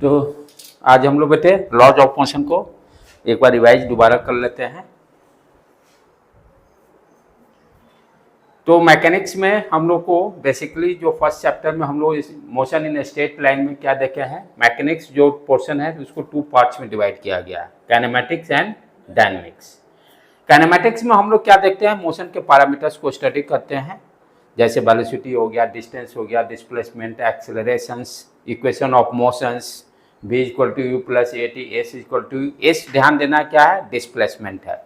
तो आज हम लोग बेटे लॉज ऑफ मोशन को एक बार रिवाइज दोबारा कर लेते हैं। तो मैकेनिक्स में हम लोग को बेसिकली जो फर्स्ट चैप्टर में हम लोग इस मोशन इन स्ट्रेट लाइन में क्या देखे हैं, मैकेनिक्स जो पोर्शन है उसको 2 पार्ट्स में डिवाइड किया गया है, काइनेमैटिक्स एंड डायनेमिक्स। काइनेमैटिक्स में हम लोग क्या देखते हैं, मोशन के पैरामीटर्स को स्टडी करते हैं, जैसे वेलोसिटी हो गया, डिस्टेंस हो गया, displacement, accelerations, equation of motions, v equal to u plus a t, s equal to s, ध्यान देना क्या है, डिस्प्लेसमेंट है।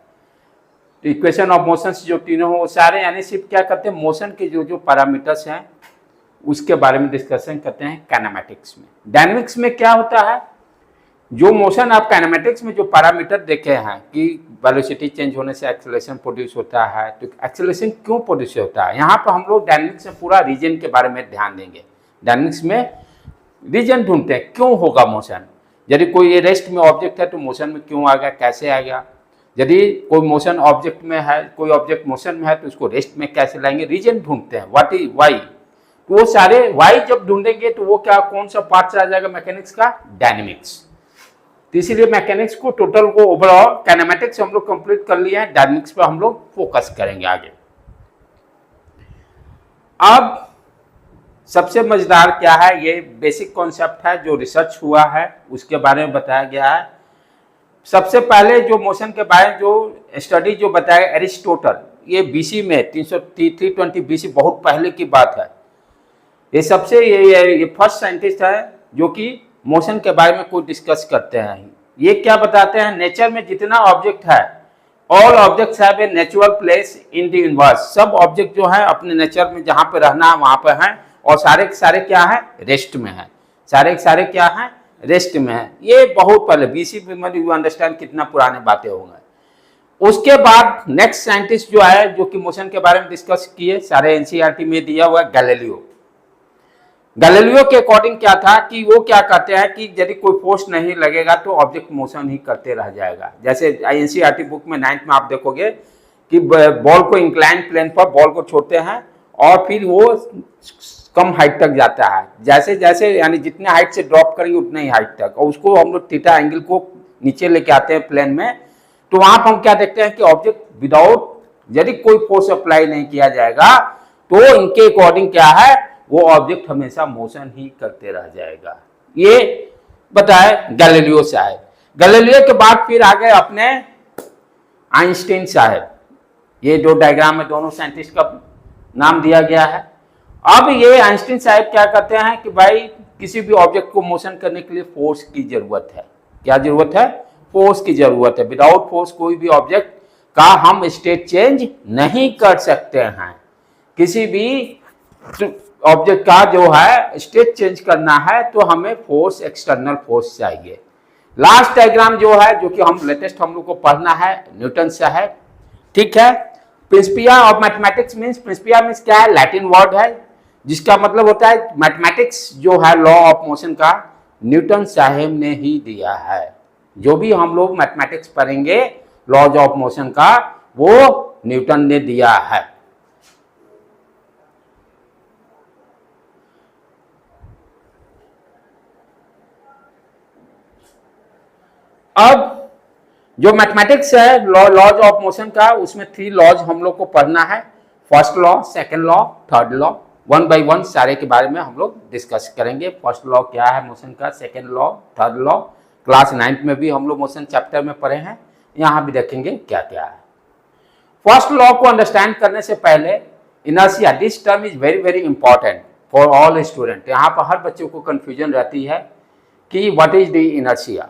तो इक्वेशन ऑफ मोशंस जो तीनों हो सारे, यानी सिर्फ क्या करते हैं, मोशन के जो जो पैरामीटर्स हैं उसके बारे में डिस्कशन करते हैं काइनेमैटिक्स में। डायनेमिक्स में क्या होता है, जो मोशन आप काइनेमैटिक्स में जो पैरामीटर देखे हैं कि वेलोसिटी चेंज होने से एक्सेलरेशन प्रोड्यूस होता है, तो एक्सेलरेशन क्यों प्रोड्यूस होता है, यहाँ पर हम लोग डायनेमिक्स में पूरा रीजन के बारे में ध्यान देंगे। डायनेमिक्स में रीजन ढूंढते हैं क्यों होगा मोशन, यदि कोई रेस्ट में ऑब्जेक्ट है तो मोशन में क्यों आ गया, कैसे आ गया, यदि कोई मोशन ऑब्जेक्ट में है, कोई ऑब्जेक्ट मोशन में है तो उसको रेस्ट में कैसे लाएंगे, रीजन ढूंढते हैं, व्हाट इज वाई। तो वो सारे वाई जब ढूंढेंगे तो वो क्या, कौन सा पार्ट आ जाएगा मैकेनिक्स का, डायनेमिक्स। तो इसीलिए मैकेनिक्स को टोटल को ओवरऑल, काइनेमैटिक्स हम लोग कंप्लीट कर लिए हैं, डायनेमिक्स पर हम लोग फोकस करेंगे आगे। अब सबसे मजेदार क्या है, ये बेसिक कॉन्सेप्ट है जो रिसर्च हुआ है उसके बारे में बताया गया है। सबसे पहले जो मोशन के बारे में जो स्टडी जो बताया एरिस्टोटल, ये बीसी में 320 बीसी, बहुत पहले की बात है। ये सबसे ये फर्स्ट साइंटिस्ट है जो कि मोशन के बारे में कोई डिस्कस करते हैं। ये क्या बताते हैं, नेचर में जितना ऑब्जेक्ट है, all objects have a natural place in the universe. सब ऑब्जेक्ट जो है अपने नेचर में जहाँ पे रहना है वहाँ पे हैं, और सारे के सारे क्या है, रेस्ट में है, सारे के सारे क्या है, रेस्ट में है। ये बहुत पहले बीसी में, यू अंडरस्टैंड कितना पुराने बातें होंगे। उसके बाद नेक्स्ट साइंटिस्ट जो है जो कि मोशन के बारे में डिस्कस किए, सारे एनसीईआरटी में दिया हुआ, गैलीलियो। गैलीलियो के अकॉर्डिंग क्या था कि वो क्या कहते हैं कि यदि कोई फोर्स नहीं लगेगा तो ऑब्जेक्ट मोशन ही करते रह जाएगा। जैसे एनसीईआरटी बुक में 9th में आप देखोगे कि बॉल को इंक्लाइन प्लेन पर बॉल को छोड़ते हैं और फिर वो कम हाइट तक जाता है, जैसे जैसे यानी जितने हाइट से ड्रॉप करेंगे उतने ही हाइट तक, और उसको हम लोग थीटा एंगल को नीचे लेके आते हैं प्लेन में। तो वहां पर हम क्या देखते हैं कि ऑब्जेक्ट विदाउट, यदि कोई फोर्स अप्लाई नहीं किया जाएगा तो इनके अकॉर्डिंग क्या है, वो ऑब्जेक्ट हमेशा मोशन ही करते रह जाएगा। ये बताए गैलीलियो साहब। गैलीलियो के बाद फिर आ गए अपने आइंस्टीन साहब। ये जो डायग्राम में दोनों साइंटिस्ट का नाम दिया गया है। अब ये आइंस्टीन साहब क्या कहते हैं कि भाई किसी भी ऑब्जेक्ट को मोशन करने के लिए फोर्स की जरूरत है। क्या जरूरत है, फोर्स की जरूरत है। विदाउट फोर्स कोई भी ऑब्जेक्ट का हम स्टेट चेंज नहीं कर सकते हैं। किसी भी ऑब्जेक्ट का जो है स्टेट चेंज करना है तो हमें फोर्स, एक्सटर्नल फोर्स चाहिए। लास्ट डायग्राम जो है, जो कि हम लेटेस्ट हम लोग को पढ़ना है, न्यूटन साहब, ठीक है। Principia of mathematics means, Principia means क्या है, लैटिन वर्ड है जिसका मतलब होता है मैथमेटिक्स जो है, लॉ ऑफ मोशन का न्यूटन साहब ने ही दिया है। जो भी हम लोग मैथमेटिक्स पढ़ेंगे लॉज ऑफ मोशन का, वो न्यूटन ने दिया है। अब जो मैथमेटिक्स है लॉज ऑफ मोशन का, उसमें 3 लॉज हम लोग को पढ़ना है। First law, second law, third law, 1 by 1 सारे के बारे में हम लोग डिस्कस करेंगे। फर्स्ट लॉ क्या है मोशन का, second law, third law. Class 9th में भी हम लोग मोशन चैप्टर में पढ़े हैं, यहाँ भी देखेंगे क्या क्या है। फर्स्ट लॉ को अंडरस्टैंड करने से पहले, inertia, this term is very very important for all student. यहाँ पर हर बच्चे को कंफ्यूजन रहती है कि what is the inertia.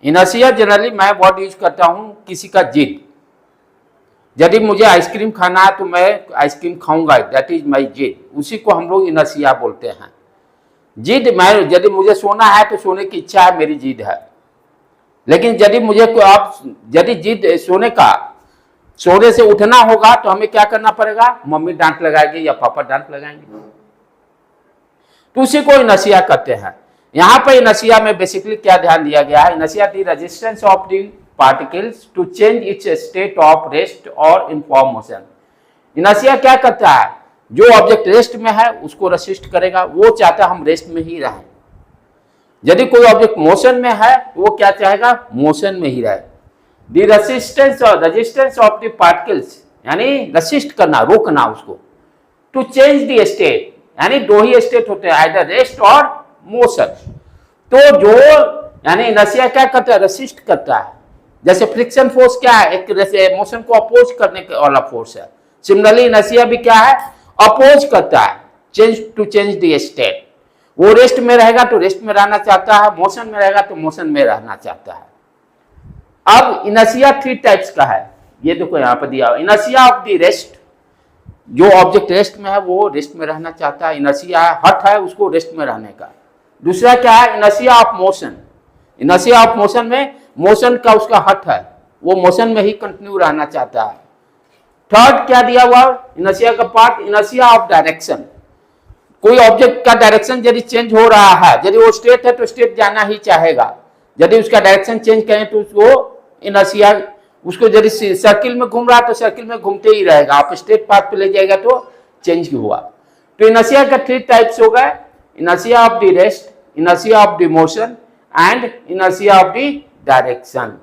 Inertia generally मैं वर्ड यूज करता हूँ किसी का जिद। यदि मुझे आइसक्रीम खाना है तो मैं आइसक्रीम खाऊंगा, दैट इज माई जिद। उसी को हम लोग इनर्शिया बोलते हैं। जिद, मैं यदि मुझे सोना है तो सोने की इच्छा है, मेरी जिद है। लेकिन यदि मुझे यदि जिद सोने का, सोने से उठना होगा तो हमें क्या करना पड़ेगा, मम्मी डांट लगाएगी या पापा डांट लगाएंगे, तो उसी को इनर्शिया कहते हैं। यहाँ पर इनर्शिया में बेसिकली क्या ध्यान दिया गया है, inertia the resistance of the particles to change its state of rest और इनफॉर्म मोशन। इनर्शिया क्या करता है, जो ऑब्जेक्ट रेस्ट में है उसको रेसिस्ट करेगा, वो चाहता है हम रेस्ट में ही रहें। यदि कोई ऑब्जेक्ट मोशन में है तो वो क्या चाहेगा, मोशन में ही रहे। The resistance of the particles, यानी रेसिस्ट करना, रोकना उसको। टू चेंज द स्टेट, यानी दो ही स्टेट होते हैं, आइदर रेस्ट और मोशन। तो जो यानी इनर्शिया क्या करता है, रेसिस्ट करता है। जैसे फ्रिक्शन फोर्स क्या है, एक मोशन को अपोज करने वाला फोर्स है। सिमिलरली इनर्शिया भी क्या है, अपोज करता है, टू चेंज द स्टेट। वो रेस्ट में रहेगा तो रेस्ट में रहना चाहता है, मोशन में रहेगा तो मोशन में रहना चाहता है। अब इनर्शिया 3 टाइप्स का है, ये देखो यहां पर दिया, इनर्शिया ऑफ द रेस्ट, जो ऑब्जेक्ट रेस्ट में है वो रेस्ट में रहना चाहता है। इनर्शिया हट है उसको रेस्ट में रहने का। दूसरा क्या है, inertia of motion. Inertia of motion में मोशन का उसका हट है, वो मोशन में ही कंटिन्यू रहना चाहता है। थर्ड क्या दिया हुआ इनर्शिया का पार्ट, इनर्शिया ऑफ डायरेक्शन। कोई ऑब्जेक्ट का डायरेक्शन यदि चेंज हो रहा है, यदि वो स्ट्रेट है तो स्ट्रेट जाना ही चाहेगा, यदि उसका डायरेक्शन चेंज करें तो उसको इनर्शिया, उसको यदि सर्किल में घूम रहा है तो सर्किल में घूमते ही रहेगा, आप स्ट्रेट पाथ पे ले जाएगा तो चेंज हुआ। तो इनर्शिया का 3 टाइप्स हो गए, inertia of the rest, inertia of the motion and inertia of the direction.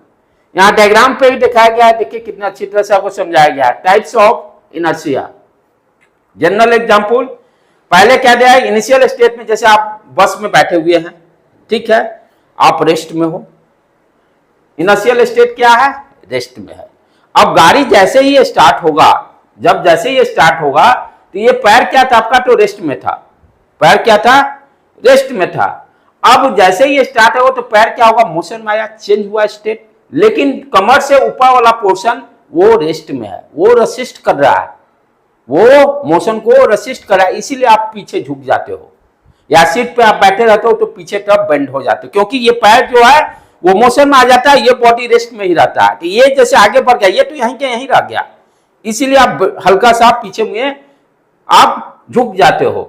यहाँ डायग्राम पे भी दिखाया गया है, देखिए कितना अच्छी तरह से आपको समझाया गया है। Types of inertia, general example, पहले क्या दिया है, इनिशियल स्टेट में जैसे आप बस में बैठे हुए हैं, ठीक है, आप रेस्ट में हो, इनर्शियल स्टेट क्या है, रेस्ट में है। अब गाड़ी जैसे ही स्टार्ट होगा, जब जैसे ही स्टार्ट होगा तो ये पैर क्या था आपका, तो रेस्ट में था, पैर क्या था, रेस्ट में था। अब जैसे ही स्टार्ट होगा तो पैर क्या होगा, मोशन में आया, चेंज हुआ स्टेट, लेकिन कमर से ऊपर वाला पोर्शन वो रेस्ट में है, वो रेसिस्ट कर रहा है, वो मोशन को रेसिस्ट कर रहा है, इसीलिए आप पीछे झुक जाते हो, या सीट पे आप बैठे रहते हो तो पीछे तरफ बेंड हो जाते हो, क्योंकि ये पैर जो है वो मोशन में आ जाता है, ये बॉडी रेस्ट में ही रहता है। तो ये जैसे आगे बढ़ गया, ये तो यहीं के यहीं रह गया, इसीलिए आप हल्का सा पीछे में आप झुक जाते हो।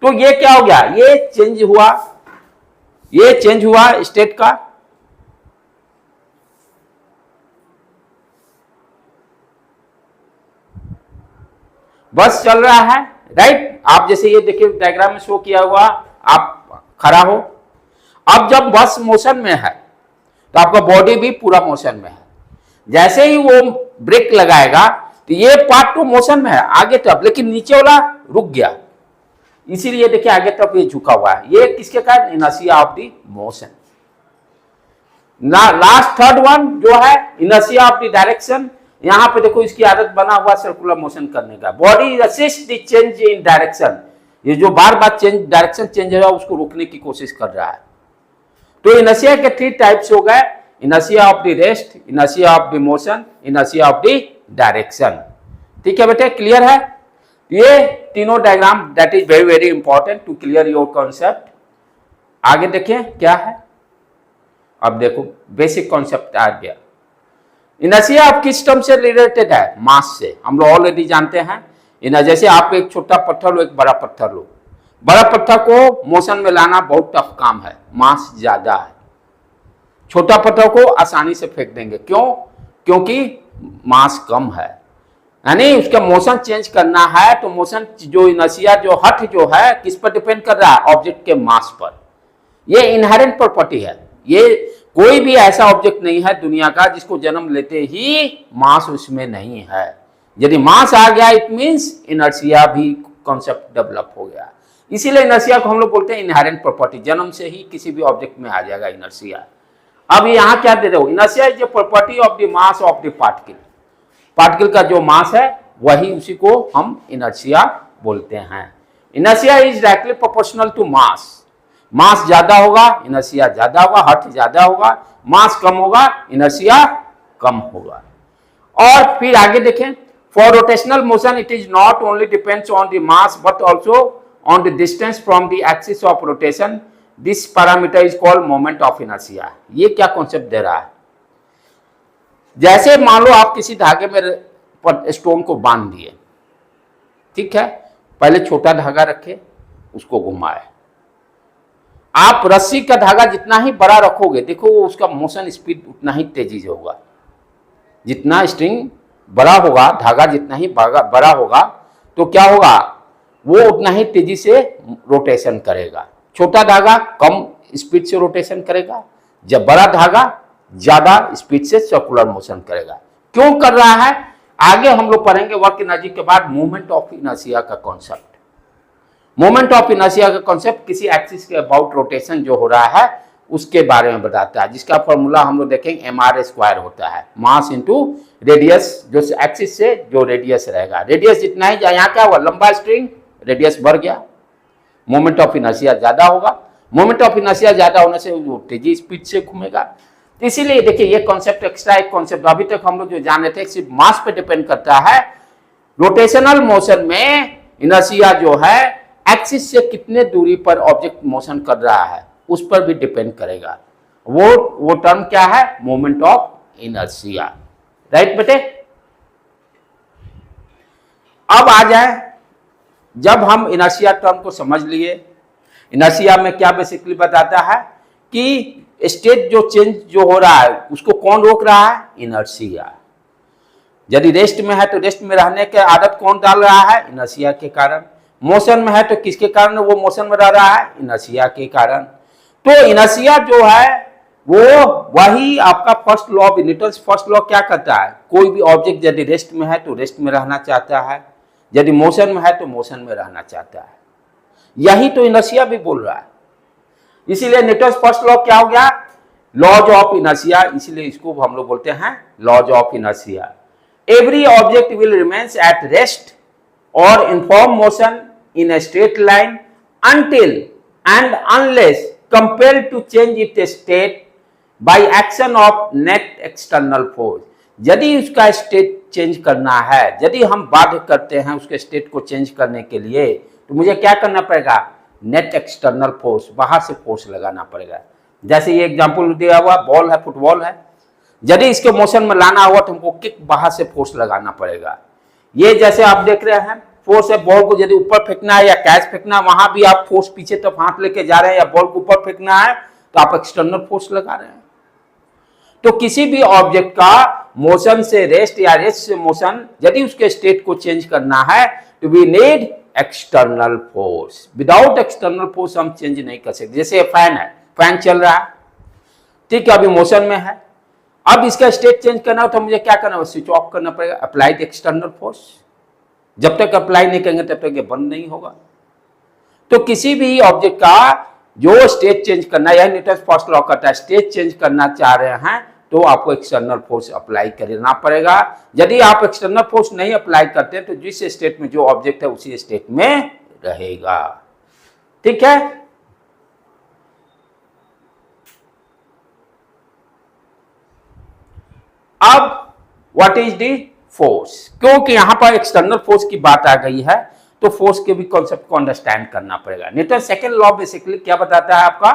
तो ये क्या हो गया, ये चेंज हुआ, ये चेंज हुआ स्टेट का। बस चल रहा है, राइट। आप जैसे ये देखिए डायग्राम में शो किया हुआ, आप खड़ा हो। अब जब बस मोशन में है तो आपका बॉडी भी पूरा मोशन में है, जैसे ही वो ब्रेक लगाएगा तो ये पार्ट तो मोशन में है आगे तरफ, लेकिन नीचे वाला रुक गया, इसीलिए देखिए आगे तरफ ये झुका हुआ है। ये किसके कारण, inertia of the motion. Last third one जो है इनर्शिया ऑफ द डायरेक्शन। यहां पे देखो इसकी आदत बना हुआ सर्कुलर मोशन करने का, body resist the change in direction, ये जो बार बार चेंज डायरेक्शन चेंज हो रहा है उसको रोकने की कोशिश कर रहा है। तो इनर्शिया के 3 टाइप्स हो गए, inertia of the rest, inertia of the motion, inertia of the direction. ठीक है बेटे, क्लियर है। ये तीनों diagram that is very very important to clear your concept. आगे देखिए क्या है, अब देखो बेसिक कॉन्सेप्ट आ गया। इनर्शिया आप किस टर्म से रिलेटेड है, मास से, हम लोग ऑलरेडी जानते हैं। जैसे आप एक छोटा पत्थर लो, एक बड़ा पत्थर लो, बड़ा पत्थर को मोशन में लाना बहुत टफ काम है, मास ज्यादा है। छोटा पत्थर को आसानी से फेंक देंगे, क्यों, क्योंकि मास कम है, यानी उसका मोशन चेंज करना है तो मोशन जो इनर्शिया जो हट जो है किस पर डिपेंड कर रहा है, ऑब्जेक्ट के मास पर। ये इनहेरेंट प्रॉपर्टी है, ये कोई भी ऐसा ऑब्जेक्ट नहीं है दुनिया का जिसको जन्म लेते ही मास उसमें नहीं है। यदि मास आ गया इट मींस इनर्शिया भी कॉन्सेप्ट डेवलप हो गया, इसीलिए इनर्शिया को हम लोग बोलते हैं इनहेरेंट प्रॉपर्टी, जन्म से ही किसी भी ऑब्जेक्ट में आ जाएगा इनर्शिया। अब यहाँ क्या दे रहे हो, inertia is the property of the mass of the particle, particle का जो मास है वही उसी को हम इनर्शिया बोलते हैं। Inertia is directly proportional to mass, mass ज्यादा होगा इनर्शिया ज्यादा होगा, हट ज्यादा होगा, मास कम होगा इनर्शिया कम होगा। और फिर आगे देखें, for rotational motion it is not only depends on the mass but also on the distance from the axis of rotation, this parameter is called moment of inertia. ये क्या कॉन्सेप्ट दे रहा है, जैसे मान लो आप किसी धागे में स्टोन को बांध दिए, ठीक है, पहले छोटा धागा रखे उसको घुमाए, आप रस्सी का धागा जितना ही बड़ा रखोगे देखो वो उसका मोशन स्पीड उतना ही तेजी से होगा, जितना स्ट्रिंग बड़ा होगा धागा जितना ही बड़ा होगा तो क्या होगा वो उतना ही तेजी से रोटेशन करेगा। छोटा धागा कम स्पीड से रोटेशन करेगा, जब बड़ा धागा ज्यादा स्पीड से सर्कुलर मोशन करेगा। क्यों कर रहा है आगे हम लोग पढ़ेंगे वर्क एनर्जी के बाद। मूवमेंट ऑफ इनर्शिया का कॉन्सेप्ट, मोमेंट ऑफ इनर्शिया का कॉन्सेप्ट किसी एक्सिस के अबाउट रोटेशन जो हो रहा है उसके बारे में बताता है, जिसका फॉर्मूला हम लोग देखेंगे mr² होता है, मास इंटू रेडियस, जो एक्सिस से जो रेडियस रहेगा, रेडियस जितना ही, यहाँ क्या हुआ लंबा स्ट्रिंग रेडियस बढ़ गया, मोमेंट ऑफ इनर्शिया ज्यादा होगा, मोमेंट ऑफ इनर्शिया ज्यादा होने से वो तेजी स्पीड से घूमेगा। तो इसीलिए देखिए ये कॉन्सेप्ट एक्स्ट्रा एक कॉन्सेप्ट अभी तक हम लोग जो जान रहे थे सिर्फ मास पे डिपेंड करता है, रोटेशनल मोशन में इनर्शिया जो है एक्सिस से कितने दूरी पर ऑब्जेक्ट मोशन कर रहा है उस पर भी डिपेंड करेगा। वो टर्म क्या है, मोमेंट ऑफ इनर्शिया। राइट बेटे, अब आ जाए, जब हम इनर्शिया टर्म को समझ लिए, इनर्शिया में क्या बेसिकली बताता है कि स्टेट जो चेंज जो हो रहा है उसको कौन रोक रहा है, इनर्शिया। यदि रेस्ट में है तो रेस्ट में रहने की आदत कौन डाल रहा है, इनर्शिया के कारण। मोशन में है तो किसके कारण वो मोशन में रह रहा है, इनर्शिया के कारण। तो इनर्शिया जो है वो वही आपका first law of Newton's first law क्या कहता है, कोई भी ऑब्जेक्ट यदि रेस्ट में है तो रेस्ट में रहना चाहता है, यदि मोशन में है तो मोशन में रहना चाहता है। यही तो इनर्शिया भी बोल रहा है। इसीलिए न्यूटन्स फर्स्ट लॉ क्या हो गया, लॉज ऑफ इनर्शिया, इसीलिए इसको हम लोग बोलते हैं laws of inertia. Every object will remains at rest or inform motion in a straight line until and unless compelled to change its state by action of net external force। यदि उसका state change करना है, यदि हम बाध्य करते हैं उसके स्टेट को चेंज करने के लिए, तो मुझे क्या करना पड़ेगा, नेट एक्सटर्नल फोर्स, बाहर से फोर्स लगाना पड़ेगा। जैसे ये एग्जांपल दिया हुआ बॉल है, फुटबॉल है, यदि इसके मोशन में लाना हुआ तो हमको किक बाहर से फोर्स लगाना पड़ेगा। ये जैसे आप देख रहे हैं फोर्स है, बॉल को यदि ऊपर फेंकना है या कैच फेंकना है, वहां भी आप फोर्स पीछे तक हाथ लेके जा रहे हैं, या बॉल को ऊपर फेंकना है तो आप एक्सटर्नल फोर्स लगा रहे हैं। तो किसी भी ऑब्जेक्ट का मोशन से रेस्ट या रेस्ट से मोशन यदि उसके स्टेट को चेंज करना है तो we need external force. Without external force हम चेंज नहीं कर सकते। जैसे फैन है, फैन चल रहा है, ठीक है, अभी मोशन में है, अब इसका स्टेट चेंज करना हो तो मुझे क्या करना है, स्विच ऑफ करना पड़ेगा, अप्लाई द एक्सटर्नल फोर्स। जब तक अप्लाई नहीं करेंगे तब तक ये बंद नहीं होगा। तो किसी भी ऑब्जेक्ट का जो स्टेट चेंज करना, यह न्यूटन्स फर्स्ट लॉ कहता है, स्टेट चेंज करना चाह रहे हैं तो आपको एक्सटर्नल फोर्स अप्लाई करना पड़ेगा। यदि आप एक्सटर्नल फोर्स नहीं अप्लाई करते तो जिस स्टेट में जो ऑब्जेक्ट है उसी स्टेट में रहेगा। ठीक है, अब व्हाट इज दी फोर्स, क्योंकि यहां पर एक्सटर्नल फोर्स की बात आ गई है तो फोर्स के भी कॉन्सेप्ट को अंडरस्टैंड करना पड़ेगा। न्यूटन सेकंड लॉ बेसिकली क्या बताता है आपका,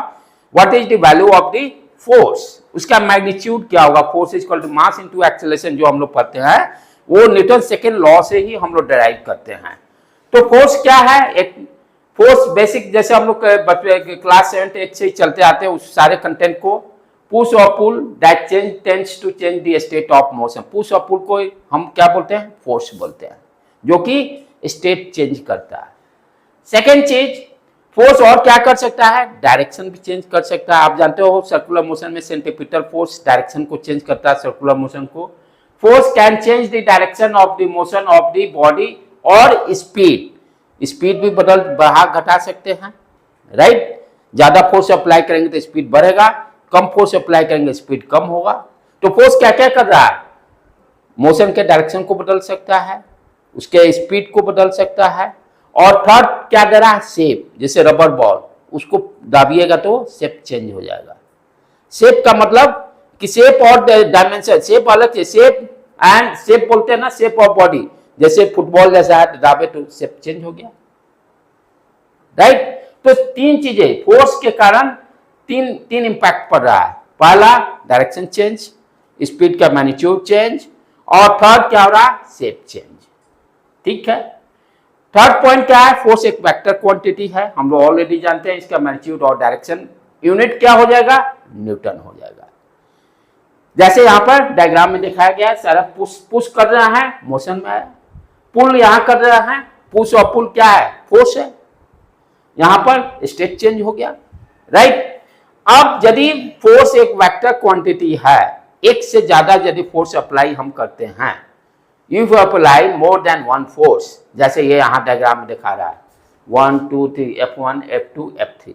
what is the value of the force, उसका मैग्नीट्यूड क्या होगा, force is equal to mass into acceleration, जो हम लोग पढ़ते हैं वो न्यूटन सेकंड लॉ से ही हम लोग डिराइव करते हैं। तो फोर्स क्या है, एक फोर्स बेसिक जैसे हम लोग क्लास 7 8 से ही चलते आते हैं उस सारे कंटेंट को, पुश और pull that change tends to change the state of motion. Push और पुल को हम क्या बोलते हैं, फोर्स बोलते हैं, जो कि स्टेट चेंज करता है। सेकेंड चीज, फोर्स और क्या कर सकता है, डायरेक्शन भी चेंज कर सकता है। आप जानते हो सर्कुलर मोशन में सेंट्रीपिटल फोर्स डायरेक्शन को चेंज करता है, सर्कुलर मोशन को। Force can change the direction of the motion of the body और स्पीड, स्पीड भी बढ़ा घटा सकते हैं। राइट, ज्यादा फोर्स अप्लाई करेंगे तो स्पीड बढ़ेगा, कम फोर्स अप्लाई करेंगे स्पीड कम होगा। तो फोर्स क्या क्या कर रहा है, मोशन के डायरेक्शन को बदल सकता है, उसके स्पीड को बदल सकता है, और थर्ड क्या दे रहा है, शेप, जैसे रबर बॉल, उसको दाबिएगा तो शेप चेंज हो जाएगा। शेप का मतलब कि शेप और डायमेंशन, शेप अलग है, शेप एंड शेप बोलते हैं ना, शेप ऑफ बॉडी, जैसे फुटबॉल जैसा है, दाबे तो शेप चेंज हो गया। राइट, तो तीन चीजें फोर्स के कारण तीन इंपैक्ट पड़ रहा है। पहला डायरेक्शन चेंज, स्पीड का मैग्नीट्यूड चेंज, और थर्ड क्या हो रहा है, शेप चेंज। ठीक है, थर्ड पॉइंट क्या है, फोर्स एक वेक्टर क्वांटिटी है, हम लोग ऑलरेडी जानते हैं, इसका मैग्नीट्यूड और डायरेक्शन यूनिट क्या हो जाएगा, न्यूटन हो जाएगा। जैसे यहां पर डायग्राम में दिखाया गया है, सारा पुश कर रहा है, मोशन में है, पुल यहां कर रहा है, पुश और पुल क्या है, फोर्स है, यहां पर स्टेट चेंज हो गया। राइट, अब यदि फोर्स एक वेक्टर क्वांटिटी है, एक से ज्यादा यदि फोर्स अप्लाई हम करते हैं, if apply more than one force, जैसे ये यहां डायग्राम में दिखा रहा है 1 2 3 F1 F2 F3,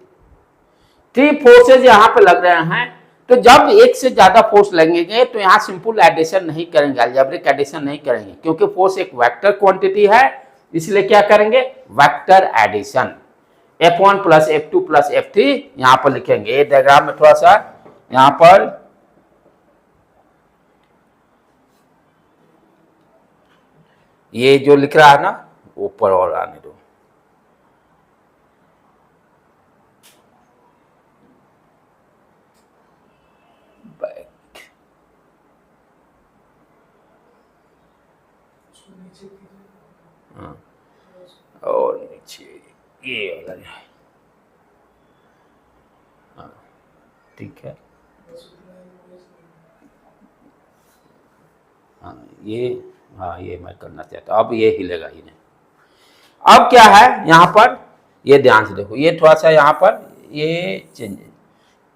3 फोर्सेज यहां पे लग रहे हैं। तो जब एक से ज्यादा फोर्स लगेंगे तो यहां सिंपल एडिशन नहीं करेंगे, अलजेब्रिक एडिशन नहीं करेंगे, क्योंकि फोर्स एक वेक्टर क्वांटिटी है, इसलिए क्या करेंगे, vector addition. F1 plus F2 plus F3 यहां पर लिखेंगे। ये डायग्राम में थोड़ा सा यहां पर ये जो लिख रहा है ना, ऊपर और आने दो। हाँ, और नीचे ये वाला है। हाँ, ठीक है। हाँ ये मैं करना चाहता हूँ। अब ये हिलेगा ही नहीं। अब क्या है यहाँ पर, ये ध्यान से देखो, ये थोड़ा सा यहाँ पर ये change,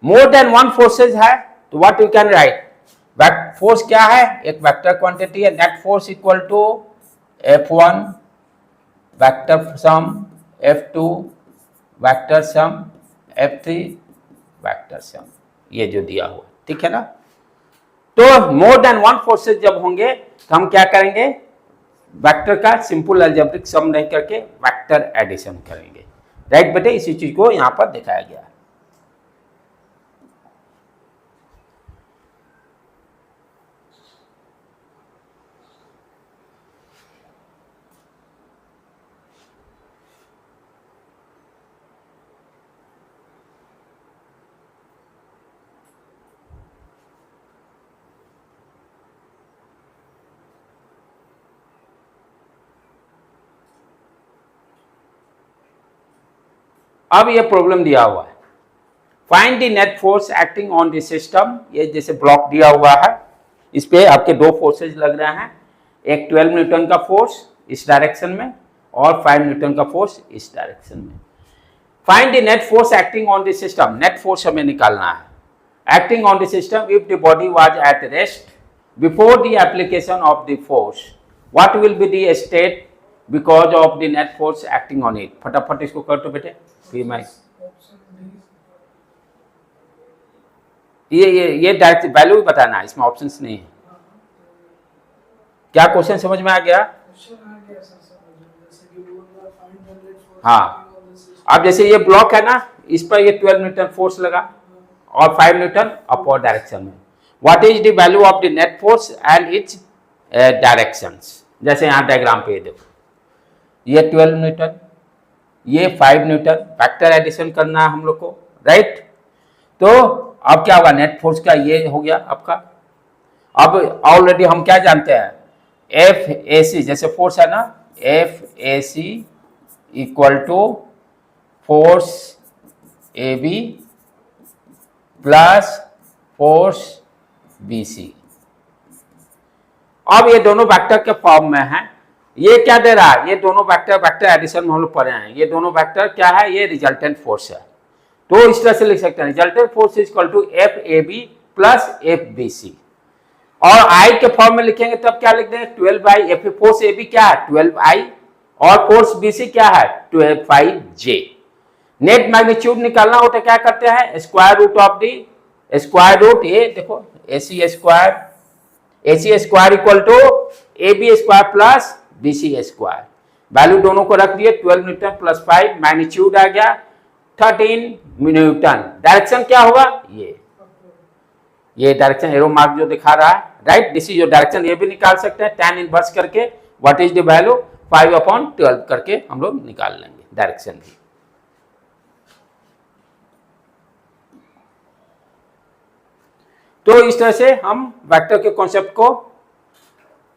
more than one forces है, तो what you can write, force क्या है, एक वेक्टर क्वांटिटी है, net force equal to F1 vector sum, F2 vector sum, F3 vector sum, ये जो दिया हुआ, ठीक है ना। तो मोर देन वन फोर्सेज जब होंगे तो हम क्या करेंगे, वेक्टर का सिंपल अलजेब्रिक सम नहीं करके वेक्टर एडिशन करेंगे। राइट बेटे, इसी चीज को यहां पर दिखाया गया है। अब ये प्रॉब्लम दिया हुआ है, find the net force acting on the system. ये जैसे ब्लॉक दिया हुआ है, इस पे आपके दो फोर्सेज लग रहे हैं, एक 12 न्यूटन का फोर्स इस डायरेक्शन में और 5 न्यूटन का फोर्स इस डायरेक्शन में। Find the net force acting on the system, net force हमें निकालना है। Acting on the system if the body was at rest before the application of the force, what will be the state because of the net force acting on it. फटाफट इसको कर दो बेटे, फिर मैं ये डायरेक्ट वैल्यू भी बताना है, इसमें ऑप्शंस नहीं है। क्या क्वेश्चन समझ में आ गया? हाँ, अब जैसे ये ब्लॉक है ना, इस पर ये 12 न्यूटन फोर्स लगा और 5 न्यूटन अपवर्ड डायरेक्शन में। What is the value of the net force and it's directions. जैसे यहाँ डायग्राम पे देखो, ये 12 न्यूटन, ये 5 न्यूटन, फैक्टर एडिशन करना है हम लोग को, राइट। तो अब क्या होगा, नेट फोर्स का ये हो गया आपका। अब ऑलरेडी हम क्या जानते हैं, एफ ए सी, जैसे फोर्स है ना, F A C equal to force A B plus force B C. अब ये दोनों वेक्टर के फॉर्म में है। ये क्या दे रहा है, ये दोनों वेक्टर एडिशन में हम लोग पढ़े हैं, ये दोनों वेक्टर क्या है, ये रिजल्टेंट फोर्स है। तो इस तरह से लिख सकते हैं, resultant force is equal to F A B plus F B C. और आई के फॉर्म में लिखेंगे तब क्या लिख देंगे, 12 एफ फोर्स ए बी क्या है 12I और फोर्स बी सी क्या है 12J। नेट मैग्नीट्यूड निकालना हो तो क्या करते हैं, square root of the square root A, देखो A C square equal to A B square plus B C square. Value दोनों को रख दिए, 12 न्यूटन प्लस 5, मैग्नीट्यूड आ गया 13 न्यूटन। डायरेक्शन क्या होगा, ये डायरेक्शन एरो मार्क जो दिखा रहा है, right, this is your direction. ये भी निकाल सकते हैं tan इनवर्स करके, व्हाट इज द वैल्यू 5/12 करके हम लोग निकाल लेंगे डायरेक्शन भी। तो इस तरह से हम वेक्टर के कॉन्सेप्ट को,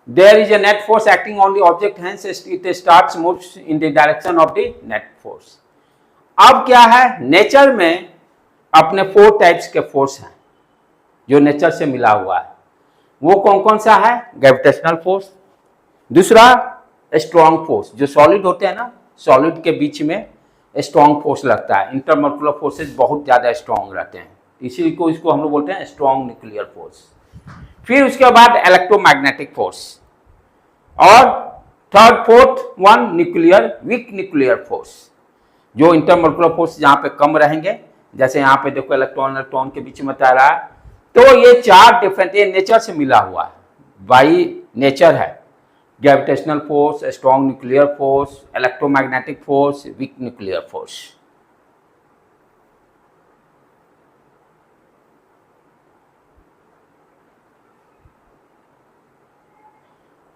there is a net force acting on the object hence it starts moves in the direction of the net force. अब क्या है, नेचर में अपने 4 टाइप्स के फोर्स हैं जो नेचर से मिला हुआ है। वो कौन कौन सा है, ग्रेविटेशनल फोर्स, दूसरा स्ट्रॉन्ग फोर्स, जो सॉलिड होते हैं ना, सॉलिड के बीच में स्ट्रॉन्ग फोर्स लगता है, इंटरमोलिकुलर फोर्सेस बहुत ज्यादा स्ट्रॉन्ग रहते हैं, इसी को इसको हम लोग बोलते हैं स्ट्रॉन्ग न्यूक्लियर फोर्स। फिर उसके बाद इलेक्ट्रोमैग्नेटिक फोर्स, और third fourth one nuclear weak nuclear force, जो इंटरमोलिकुलर फोर्स जहां पे कम रहेंगे, जैसे यहाँ पे देखो इलेक्ट्रॉन इलेक्ट्रॉन के बीच में बता रहा है। तो ये चार डिफरेंट, ये नेचर से मिला हुआ है, बाई नेचर है, gravitational force, strong nuclear force, electromagnetic force, weak nuclear force.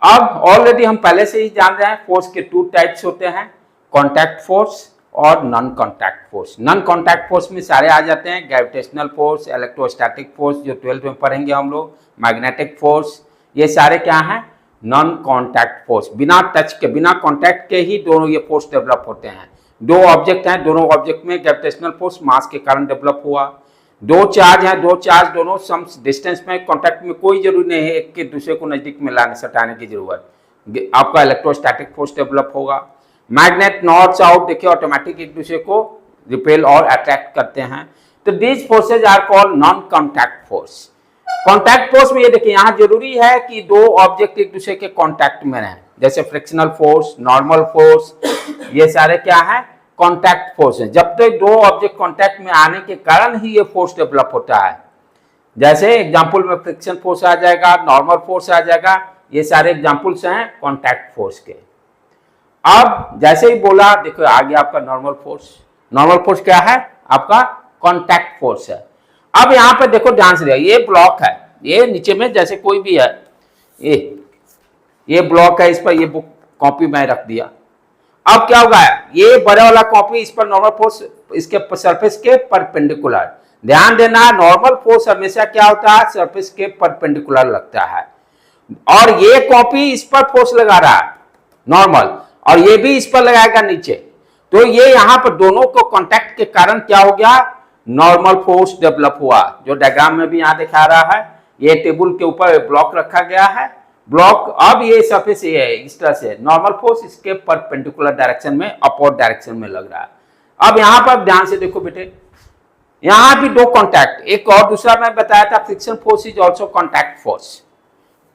अब ऑलरेडी हम पहले से ही जान रहे हैं फोर्स के टू टाइप्स होते हैं, कॉन्टैक्ट फोर्स और non contact force. Non contact force में सारे आ जाते हैं, ग्रेविटेशनल फोर्स, इलेक्ट्रोस्टैटिक फोर्स जो 12th में पढ़ेंगे हम लोग, मैग्नेटिक फोर्स, ये सारे क्या हैं, नॉन कॉन्टैक्ट फोर्स। बिना टच के, बिना कॉन्टैक्ट के ही दोनों ये फोर्स डेवलप होते हैं। दो ऑब्जेक्ट हैं, दोनों ऑब्जेक्ट में ग्रेविटेशनल फोर्स मास के कारण डेवलप हुआ। दो चार्ज हैं, दो चार्ज दोनों सम डिस्टेंस में कॉन्टैक्ट में, कोई जरूरी नहीं है एक के दूसरे को नजदीक में लाने सटाने की जरूरत, आपका इलेक्ट्रोस्टैटिक फोर्स डेवलप होगा। मैग्नेट नॉर्थ साउथ देखिए ऑटोमेटिक एक दूसरे को रिपेल और अट्रैक्ट करते हैं। तो these forces are called non contact force. Contact force में ये देखिए यहाँ जरूरी है कि दो ऑब्जेक्ट एक दूसरे के कॉन्टैक्ट में रहें, जैसे फ्रिक्शनल फोर्स, नॉर्मल फोर्स, ये सारे क्या है, कॉन्टैक्ट फोर्स है। जब तक दो ऑब्जेक्ट कॉन्टैक्ट में आने के कारण ही ये फोर्स डेवलप होता है। जैसे एग्जांपल में फ्रिक्शन फोर्स आ जाएगा, नॉर्मल फोर्स आ जाएगा, ये सारे एग्जांपल्स हैं कॉन्टैक्ट फोर्स के। अब जैसे ही बोला देखो आगे आपका नॉर्मल फोर्स। नॉर्मल फोर्स क्या है, आपका कॉन्टैक्ट फोर्स है। अब यहाँ पे देखो ध्यान से, ये ब्लॉक है, ये नीचे में जैसे कोई भी है, ये ब्लॉक है, इस पर ये बुक कॉपी मैं रख दिया। अब क्या होगा, ये बड़ा वाला कॉपी, इस पर नॉर्मल फोर्स इसके सरफेस के परपेंडिकुलर। ध्यान देना, नॉर्मल फोर्स हमेशा क्या होता है, सरफेस के परपेंडिकुलर लगता है, और ये कॉपी इस पर फोर्स लगा रहा है नॉर्मल, और ये भी इस पर लगाएगा नीचे। तो ये यहाँ पर दोनों को कांटेक्ट के कारण क्या हो गया, नॉर्मल फोर्स डेवलप हुआ, जो डायग्राम में भी यहाँ दिखा रहा है। ये टेबल के ऊपर ब्लॉक रखा गया है, ब्लॉक, अब ये सरफेस ये है, इस तरह से नॉर्मल फोर्स इसके परपेंडिकुलर डायरेक्शन में, अपवर्ड डायरेक्शन में लग रहा है। अब यहाँ पर ध्यान से देखो बेटे, यहाँ भी दो कॉन्टैक्ट, एक और दूसरा मैं बताया था, friction force is also contact force.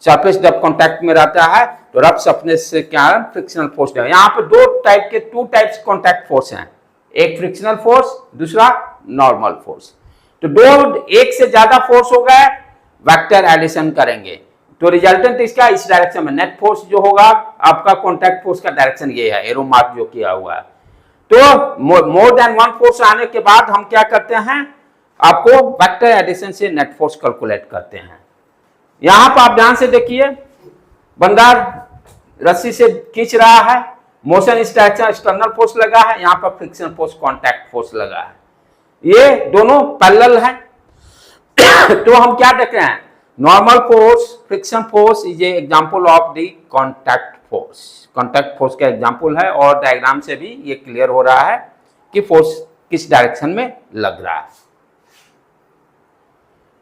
Surface जब कॉन्टैक्ट में रहता है तो रफ सरफेस से कारण फ्रिक्शनल फोर्स है। यहाँ पे दो टाइप के, टू टाइप्स कॉन्टैक्ट फोर्स हैं, एक फ्रिक्शनल फोर्स, दूसरा नॉर्मल फोर्स। तो दो, एक से ज्यादा फोर्स हो गए, वेक्टर एडिशन करेंगे तो रिजल्टेंट इसका इस डायरेक्शन में, नेट फोर्स जो होगा आपका कॉन्टैक्ट फोर्स का डायरेक्शन ये है, एरो मार्क जो किया हुआ है। तो मोर देन वन फोर्स आने के बाद हम क्या करते हैं, आपको वेक्टर एडिशन से नेट फोर्स कैलकुलेट करते हैं। यहां पर आप ध्यान से देखिए, बंदा रस्सी से खींच रहा है, मोशन इस डायरेक्शन, एक्सटर्नल फोर्स लगा है, यहां पर फ्रिक्शन फोर्स कॉन्टैक्ट फोर्स लगा है, ये दोनों पैरेलल है। तो हम क्या देख रहे हैं, normal force, friction force is a example of the contact force. Contact force का एग्जांपल है, और डायग्राम से भी ये क्लियर हो रहा है कि फोर्स किस डायरेक्शन में लग रहा है।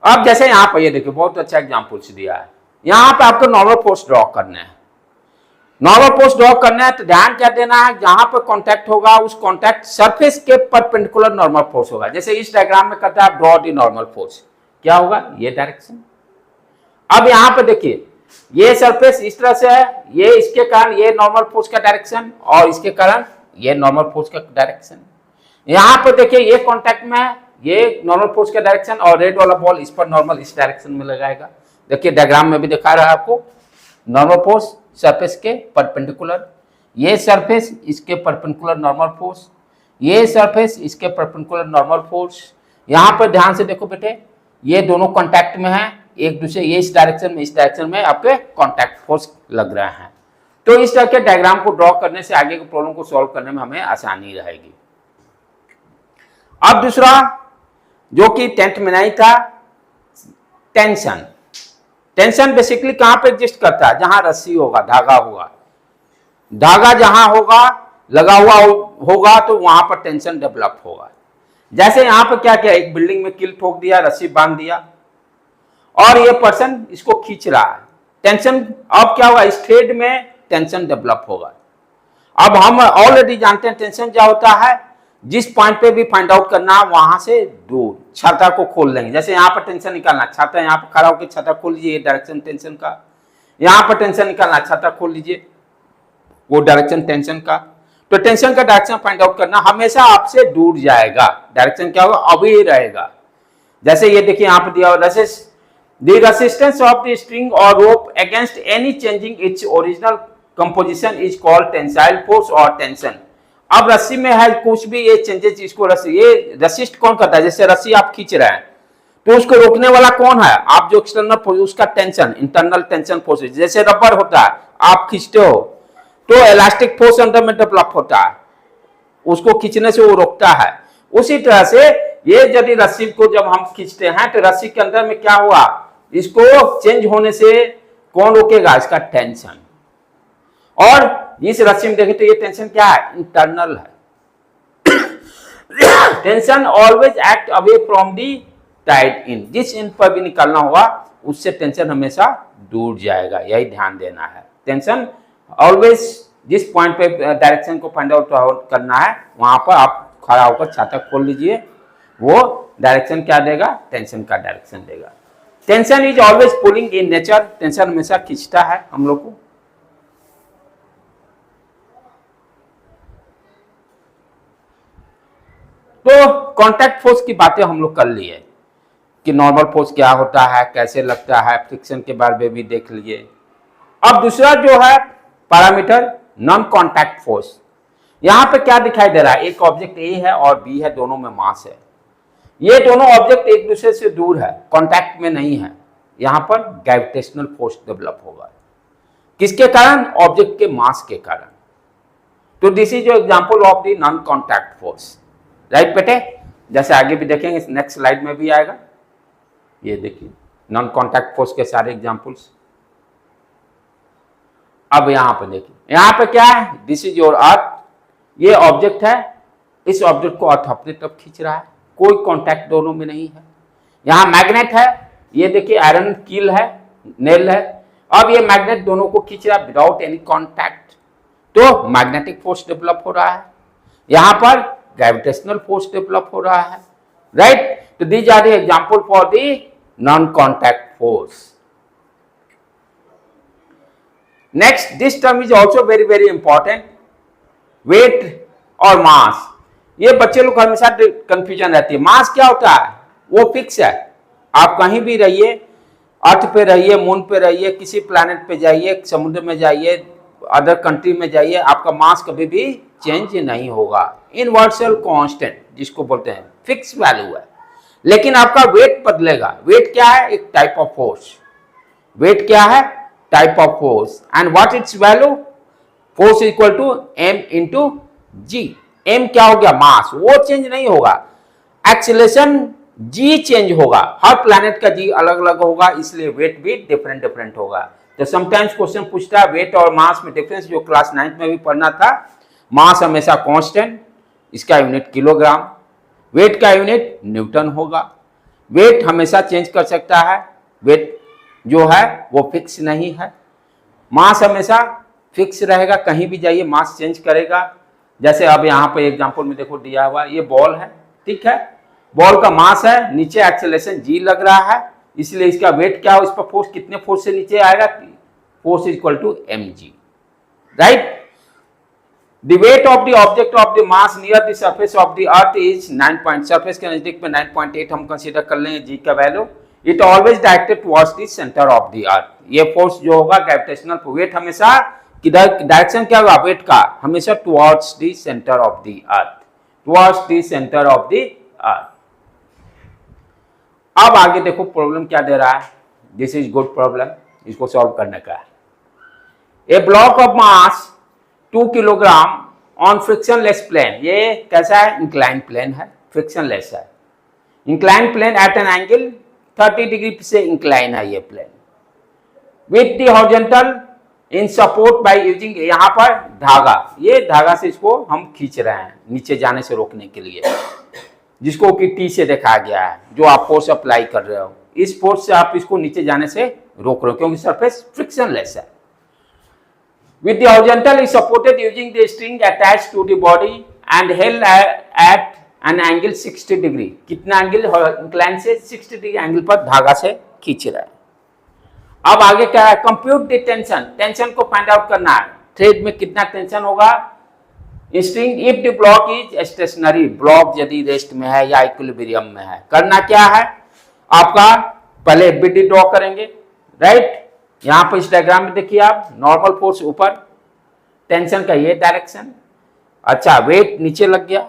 अब जैसे यहां पर ये देखिए, बहुत अच्छा एग्जांपल्स दिया है। यहां पे आपको नॉर्मल फोर्स ड्रॉ करना है। नॉर्मल फोर्स ड्रॉ करना है तो ध्यान क्या देना है, जहां पर कांटेक्ट होगा उस कांटेक्ट सरफेस के परपेंडिकुलर नॉर्मल फोर्स होगा। जैसे इस डायग्राम में करता है ड्रॉ द नॉर्मल फोर्स, क्या होगा, ये डायरेक्शन। अब यहां पर देखिए, ये सरफेस इस तरह से है, ये इसके कारण ये नॉर्मल फोर्स का डायरेक्शन, और इसके कारण ये नॉर्मल फोर्स का डायरेक्शन। यहां पर देखिए ये कांटेक्ट में है, ये नॉर्मल फोर्स का डायरेक्शन, और रेड वाला बॉल इस पर नॉर्मल इस डायरेक्शन में लगाएगा। देखिए डायग्राम में भी दिखा रहा है आपको, नॉर्मल फोर्स सरफेस के परपेंडिकुलर, ये सरफेस इसके परपेंडिकुलर नॉर्मल फोर्स, ये सरफेस इसके परपेंडिकुलर नॉर्मल फोर्स। यहां पर ध्यान से देखो बेटे, ये दोनों कांटेक्ट में है एक दूसरे, ये इस डायरेक्शन में, इस डायरेक्शन में आपके कांटेक्ट फोर्स लग रहे हैं। तो इस तरह के डायग्राम को ड्रॉ करने से आगे के प्रॉब्लम को सॉल्व करने में हमें आसानी रहेगी। अब दूसरा जो कि 10th में नहीं था, टेंशन। टेंशन बेसिकली कहां पे एग्जिस्ट करता है, जहां रस्सी होगा, धागा होगा, धागा जहां होगा, लगा हुआ होगा, तो वहां पर टेंशन डेवलप होगा। जैसे यहां पर क्या किया, एक बिल्डिंग में कील ठोक दिया, रस्सी बांध दिया, और ये पर्सन इसको खींच रहा है, टेंशन। अब क्या होगा, इस थ्रेड में टेंशन डेवलप होगा। अब हम ऑलरेडी जानते हैं टेंशन क्या होता है, जिस पॉइंट पे भी फाइंड आउट करना है वहां से दूर छाता को खोल लेंगे। जैसे यहाँ पर टेंशन निकालना, छाता यहाँ पर खड़ा होकर छाता खोल लीजिए, ये डायरेक्शन टेंशन का। यहाँ पर टेंशन निकालना, छाता खोल लीजिए, वो डायरेक्शन टेंशन का। तो टेंशन का डायरेक्शन फाइंड आउट करना, हमेशा आपसे दूर जाएगा, डायरेक्शन क्या होगा, अभी रहेगा। जैसे ये देखिए यहाँ पर दिया हुआ the resistance of the string or rope against any changing its original composition is called tensile force or tension। अब रस्सी में है कुछ भी ये चेंजेस, इसको रस्सी ये रेसिस्ट कौन करता है? जैसे रस्सी आप खींच रहे हैं तो उसको रोकने वाला कौन है? आप जो एक्सटर्नल फोर्स, उसका टेंशन, इंटरनल टेंशन फोर्स। जैसे रबर होता है, आप खींचते हो तो इलास्टिक फोर्स अंदर में डेवलप होता है, उसको खींचने से वो रोकता है। उसी तरह से ये यदि रस्सी को जब हम खींचते हैं तो रस्सी के अंदर में क्या हुआ, इसको चेंज होने से कौन रोकेगा? इसका टेंशन। और इस रस्सी में देखें तो ये टेंशन क्या है? इंटरनल है। Tension always act away from the tied in, जिस इन पर भी निकालना होगा उससे टेंशन हमेशा दूर जाएगा, यही ध्यान देना है। टेंशन ऑलवेज जिस पॉइंट पे डायरेक्शन को फाइंड आउट करना है वहां पर आप खड़ा होकर छाता खोल लीजिए, वो डायरेक्शन क्या देगा? टेंशन का डायरेक्शन देगा। Tension is always pulling in nature, tension हमेशा खींचता है हम लोग को। तो कांटेक्ट फोर्स की बातें हम लोग कर लिए कि नॉर्मल फोर्स क्या होता है, कैसे लगता है, फ्रिक्शन के बारे में भी देख लिए। अब दूसरा जो है पैरामीटर नॉन कांटेक्ट फोर्स। यहां पे क्या दिखाई दे रहा है? एक ऑब्जेक्ट ए है और बी है, दोनों में मास है। ये दोनों ऑब्जेक्ट एक दूसरे से दूर है, कांटेक्ट में नहीं है। यहां पर ग्रेविटेशनल फोर्स डेवलप होगा, किसके कारण? ऑब्जेक्ट के मास के कारण। तो this is example of the non contact force, right बेटे? जैसे आगे भी देखेंगे, नेक्स्ट स्लाइड में भी आएगा। ये देखिए नॉन कांटेक्ट फोर्स के सारे एग्जांपल्स। अब यहां पर देखिए, यहां पे क्या है? दिस इज योर अर्थ, ये ऑब्जेक्ट है, इस ऑब्जेक्ट को अर्थ अपने तरफ खींच रहा है, कोई कांटेक्ट दोनों में नहीं है। यहां मैग्नेट है, ये देखिए आयरन कील है, नेल है, अब ये मैग्नेट दोनों को खींच रहा है विदाउट एनी कांटेक्ट, तो मैग्नेटिक फोर्स डेवलप हो रहा है। यहां पर ग्रेविटेशनल फोर्स डेवलप हो रहा है, राइट? तो these are the example for the non contact force. Next, this term is also very very important, weight और मास। ये बच्चे लोग हमेशा कंफ्यूजन रहती है। मास क्या होता है? वो फिक्स है, आप कहीं भी रहिए, अर्थ पे रहिए, मून पे रहिए, किसी प्लैनेट पे जाइए, समुद्र में जाइए, अदर कंट्री में जाइए, आपका मास कभी भी चेंज नहीं होगा। यूनिवर्सल कांस्टेंट जिसको बोलते हैं, फिक्स वैल्यू है। लेकिन आपका वेट बदलेगा। वेट क्या है? एक टाइप ऑफ फोर्स। वेट क्या है? Type of force. And what its value? Force equal to m into G. m क्या हो गया? मास, वो चेंज नहीं होगा। एक्सीलरेशन g चेंज होगा, हर प्लैनेट का g अलग अलग होगा, इसलिए वेट भी डिफरेंट डिफरेंट होगा। तो समटाइम्स क्वेश्चन पूछता है वेट और मास में डिफरेंस, जो क्लास 9th में भी पढ़ना था। मास हमेशा कांस्टेंट, इसका यूनिट किलोग्राम, वेट का यूनिट न्यूटन होगा। वेट हमेशा चेंज कर सकता है, वेट जो है वो फिक्स नहीं है। मास हमेशा फिक्स रहेगा, कहीं भी जाइए मास चेंज करेगा। जैसे अब यहाँ पे एग्जांपल में देखो दिया हुआ, ये बॉल है, ठीक है, बॉल का मास है, नीचे एक्सेलरेशन जी लग रहा है, इसलिए इसका वेट क्या हो, इस पर फोर्स कितने फोर्स से नीचे आएगा? Force equal to mg, right? The weight of the object of the mass near the surface of the earth is 9. Surface के नजदीक में 9.8 हम कंसीडर कर लेंगे g का value. It always directed towards the centre of the अर्थ। ये force जो होगा ग्रेविटेशनल वेट हमेशा किधर, डायरेक्शन क्या होगा वेट का? हमेशा towards the centre of the earth, towards the centre of the earth. अब आगे देखो प्रॉब्लम क्या दे रहा है। दिस इज गुड प्रॉब्लम, इसको सॉल्व करने का है। A block of mass 2 kilogram on frictionless plane. ये कैसा है? इंक्लाइन प्लेन है, फ्रिक्शनलेस है। Incline plane at an angle 30 degree से इंक्लाइन है ये प्लेन। With the horizontal in support by using, यहाँ पर धागा, ये धागा से इसको हम खींच रहे हैं नीचे जाने से रोकने के लिए, जिसको कि टी से दिखाया गया है। जो आप फोर्स अप्लाई कर रहे हो, इस फोर्स से आप इसको नीचे जाने से रोक रहे हो, क्योंकि सरफेस फ्रिक्शनलेस है। With the horizontal is supported using the string attached to the body and held at an angle 60 degree. कितना एंगल? इंक्लाइन से 60 डिग्री एंगल पर धागा से खींच रहा है। अब आगे क्या है? Compute the tension. टेंशन को फाइंड आउट करना है। थ्रेड में कितना टेंशन होगा? String if the block is stationary, block यदि रेस्ट में है या इक्विलिब्रियम में है। करना क्या है आपका? पहले एफबीडी ड्रॉ करेंगे, राइट। यहां पर इस डायग्राम में देखिए आप, नॉर्मल फोर्स ऊपर, टेंशन का ये डायरेक्शन, अच्छा वेट नीचे लग गया,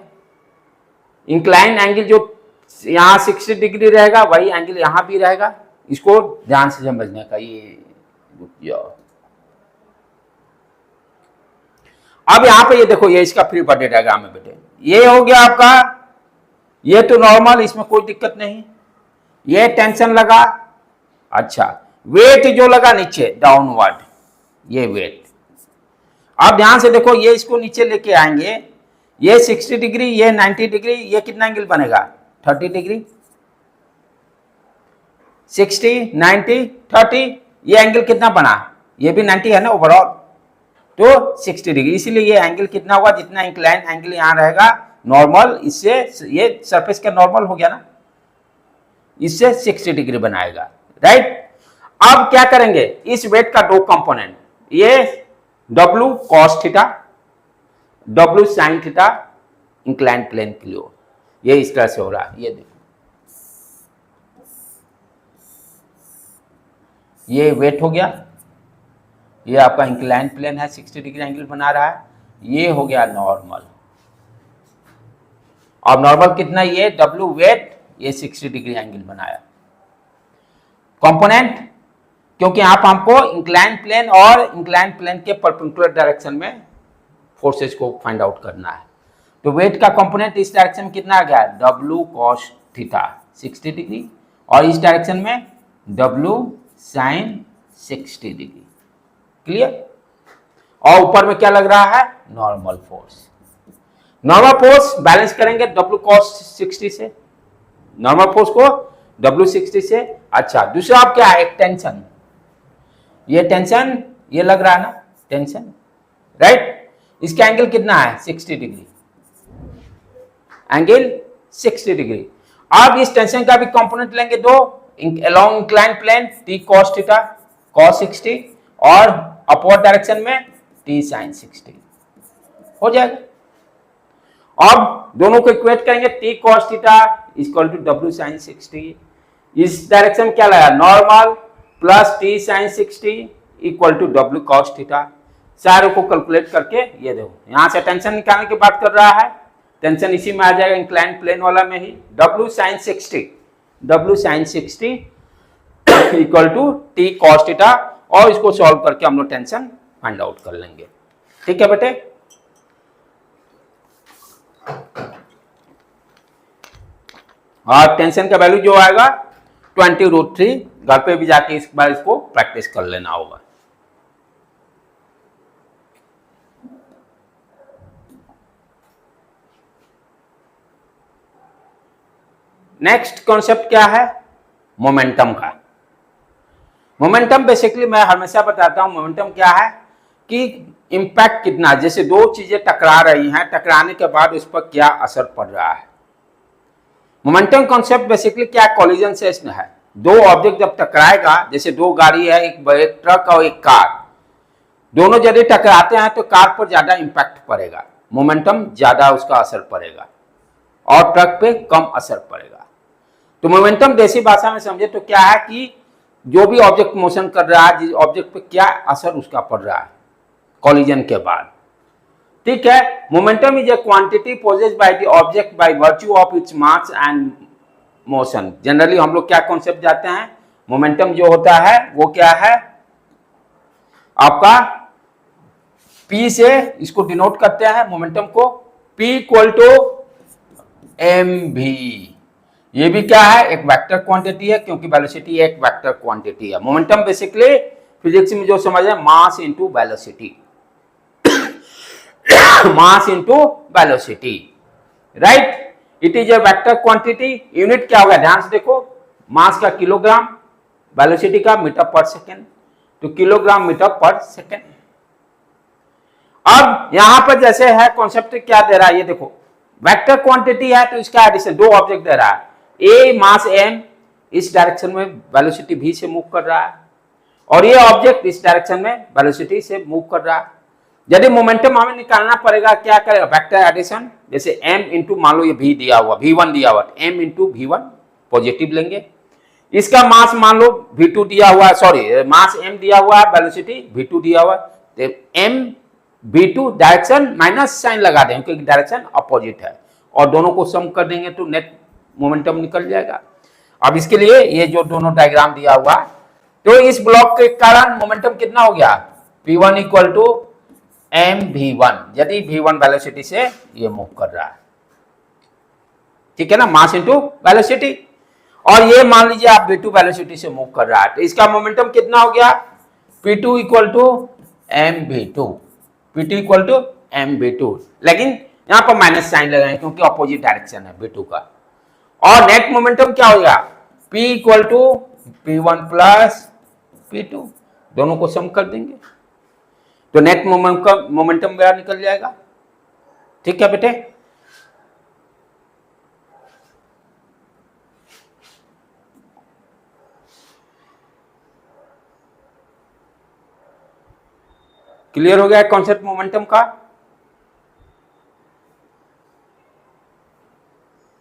इंक्लाइन एंगल जो यहां 60 डिग्री रहेगा वही एंगल यहां भी रहेगा। इसको ध्यान से समझने का। ये अब यहां पे ये देखो, ये इसका फ्री बॉडी डायग्राम है बेटे। ये हो गया आपका, ये तो नॉर्मल, इसमें कोई दिक्कत नहीं। ये टेंशन लगा, अच्छा वेट जो लगा नीचे डाउनवर्ड, ये वेट। अब ध्यान से देखो, ये इसको नीचे लेके आएंगे, ये 60 डिग्री, ये 90 डिग्री, ये कितना एंगल बनेगा? 30 डिग्री। 60, 90, 30, ये एंगल कितना बना? ये भी 90 है ना ओवरऑल, तो 60 डिग्री। इसीलिए ये एंगल कितना होगा? जितना इंक्लाइन एंगल यहां रहेगा नॉर्मल, इससे ये सरफेस का नॉर्मल हो गया ना, इससे 60 डिग्री बनाएगा, राइट। अब क्या करेंगे? इस वेट का दो कंपोनेंट, ये W cos theta, W sin theta, incline plane के लिए, ये इस तरह से हो रहा है। ये देखो, ये वेट हो गया, ये आपका इंक्लाइन प्लेन है, 60 डिग्री एंगल बना रहा है। ये हो गया नॉर्मल। अब नॉर्मल कितना? ये W वेट, ये 60 डिग्री एंगल बनाया। कंपोनेंट, क्योंकि यहां पर हमको इंक्लाइन प्लेन और इंक्लाइन प्लेन के परपेंडिकुलर डायरेक्शन में फोर्सेस को फाइंड आउट करना है। तो वेट का कंपोनेंट इस डायरेक्शन में कितना आ गया? W cos थीटा 60 डिग्री, और इस डायरेक्शन में W sin 60 डिग्री। क्लियर? और ऊपर में क्या लग रहा है? Normal force. Normal force balance करेंगे W cos 60 से, नॉर्मल फोर्स को W 60 से। अच्छा, दूसरा आप क्या है? एक टेंशन, ये टेंशन, ये लग रहा है ना टेंशन, राइट। इसका एंगल कितना है? 60 डिग्री, एंगल 60 डिग्री। अब इस टेंशन का भी कंपोनेंट लेंगे दो, along incline plane T cos theta cos 60, और अपवर्ड डायरेक्शन में T sin 60 हो जाएगा। अब दोनों को इक्वेट करेंगे, T cos theta equal to W sin 60, इस डायरेक्शन में क्या लगा? Normal plus T sin 60 equal to W cos theta. सारों को कैलकुलेट करके ये देखो, यहां से टेंशन निकालने की बात कर रहा है, टेंशन इसी में आ जाएगा, इंक्लाइन प्लेन वाला में ही। W sin 60 equal to T cos theta, और इसको सॉल्व करके हम लोग टेंशन फाइंड आउट कर लेंगे। ठीक है बेटे? और टेंशन का वैल्यू जो आएगा 20√3, घर पे भी जाके इस बार इसको प्रैक्टिस कर लेना होगा। नेक्स्ट कॉन्सेप्ट क्या है? मोमेंटम का। मोमेंटम बेसिकली मैं हमेशा बताता हूं, मोमेंटम क्या है कि इंपैक्ट कितना, जैसे दो चीजें टकरा रही हैं, टकराने के बाद उस पर क्या असर पड़ रहा है। मोमेंटम कॉन्सेप्ट बेसिकली क्या? कॉलिजन से है। दो ऑब्जेक्ट जब टकराएगा, जैसे दो गाड़ी है, एक ट्रक और एक कार, दोनों यदि टकराते हैं तो कार पर ज्यादा इंपैक्ट पड़ेगा, मोमेंटम ज्यादा उसका असर पड़ेगा, और ट्रक पे कम असर पड़ेगा। तो मोमेंटम देसी भाषा में समझे तो क्या है कि जो भी ऑब्जेक्ट मोशन कर रहा है, जिस ऑब्जेक्ट पे क्या असर उसका पड़ रहा है कॉलिजन के बाद। ठीक है? Momentum is a quantity possessed by the object by virtue of its mass and motion. Generally हम लोग क्या कॉन्सेप्ट जाते हैं, मोमेंटम जो होता है वो क्या है आपका, P से इसको डिनोट करते हैं मोमेंटम को, P इक्वल टू mv। ये भी क्या है? एक वेक्टर क्वांटिटी है, क्योंकि वेलोसिटी एक वेक्टर क्वांटिटी है। मोमेंटम बेसिकली फिजिक्स में जो समझ है, mass into velocity, mass into velocity, right. It is a vector quantity. Unit क्या होगा? ध्यान से देखो, मास का किलोग्राम, वेलोसिटी का मीटर पर सेकेंड, तो किलोग्राम मीटर पर सेकेंड। अब यहां पर जैसे है कॉन्सेप्ट क्या दे रहा है, ये देखो वेक्टर क्वांटिटी है तो इसका एडिशन, दो ऑब्जेक्ट दे रहा है, ए मास एम इस डायरेक्शन में वेलोसिटी v से मूव कर रहा है और ये ऑब्जेक्ट इस डायरेक्शन में वेलोसिटी से मूव कर रहा है। यदि मोमेंटम हमें निकालना पड़ेगा, क्या करेगा, वेक्टर एडिशन, जैसे m इंटू मान लो ये v दिया हुआ, v1 दिया हुआ, m इंटू v1 पॉजिटिव लेंगे, इसका मास मान लो v2 दिया हुआ है, सॉरी मास m दिया हुआ है, वेलोसिटी v2 दिया हुआ है, तो m v2 direction minus sign लगा देंगे क्योंकि डायरेक्शन अपोजिट है और दोनों को सम कर देंगे तो नेट मोमेंटम निकल जाएगा। अब इसके लिए ये जो दोनों डायग्राम दिया हुआ है, तो इस ब्लॉक के कारण मोमेंटम कितना हो गया, p1 equal to m v1, यदि v1 वेलोसिटी से ये मूव कर रहा है, ठीक है ना, मास इंटू वेलोसिटी, और ये मान लीजिए आप v2 वेलोसिटी से मूव कर रहा है तो इसका मोमेंटम कितना हो गया, p2 equal to m v2, p2 equal to m v2, लेकिन यहां पर माइनस साइन लगाएंगे क्योंकि अपोजिट डायरेक्शन है v2 का, और नेट मोमेंटम क्या होगा, p equal to p1 plus p2, दोनों को सम कर देंगे तो नेट मोमेंटम मेरा निकल जाएगा। ठीक है बेटे, क्लियर हो गया कॉन्सेप्ट मोमेंटम का।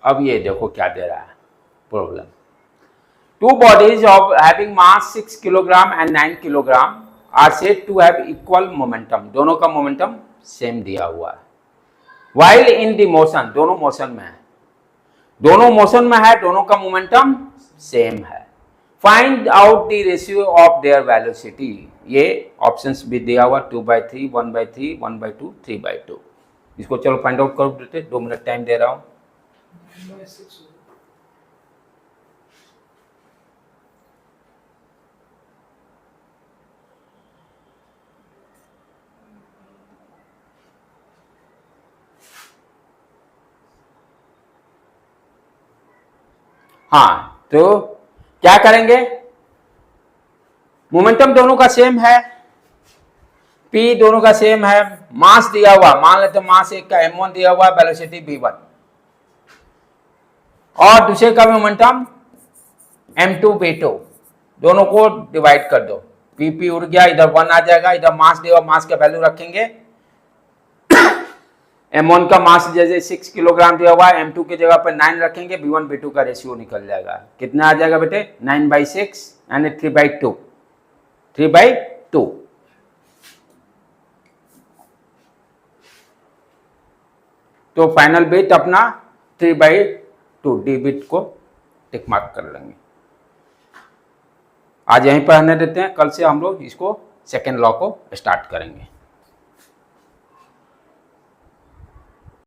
अब ये देखो क्या दे रहा है problem, two bodies of having mass 6 kilogram and 9 kilogram are said to have equal momentum, दोनों का मोमेंटम सेम दिया हुआ है, वाइल इन द मोशन, दोनों मोशन में है, दोनों मोशन में है, दोनों का मोमेंटम सेम है, find out the ratio of their velocity, ये ऑप्शंस भी दिया हुआ 2/3, 1/3, 1/2, 3/2, इसको चलो फाइंड आउट कर देते, 2 मिनट टाइम दे रहा हूं। हाँ तो क्या करेंगे, मोमेंटम दोनों का सेम है, p दोनों का सेम है, मास दिया हुआ, मान लेते मास एक का m1 दिया हुआ, वेलोसिटी v1, और दूसरे का मोमेंटम m2 v2, दोनों को डिवाइड कर दो, p उड़ गया, इधर 1 आ जाएगा, इधर मास दिया हुआ, मास का वैल्यू रखेंगे, m1 का मास जैसे 6 किलोग्राम दिया हुआ है, m2 की जगह पर 9 रखेंगे, v1 v2 का रेशियो निकल जाएगा, कितना आ जाएगा बेटे, 9/6 यानी 3/2, 3/2। तो फाइनल बिट अपना 3/2, डी बिट को टिक मार्क कर लेंगे। आज यहीं पर रहने देते हैं, कल से हम लोग इसको सेकेंड लॉ को स्टार्ट करेंगे।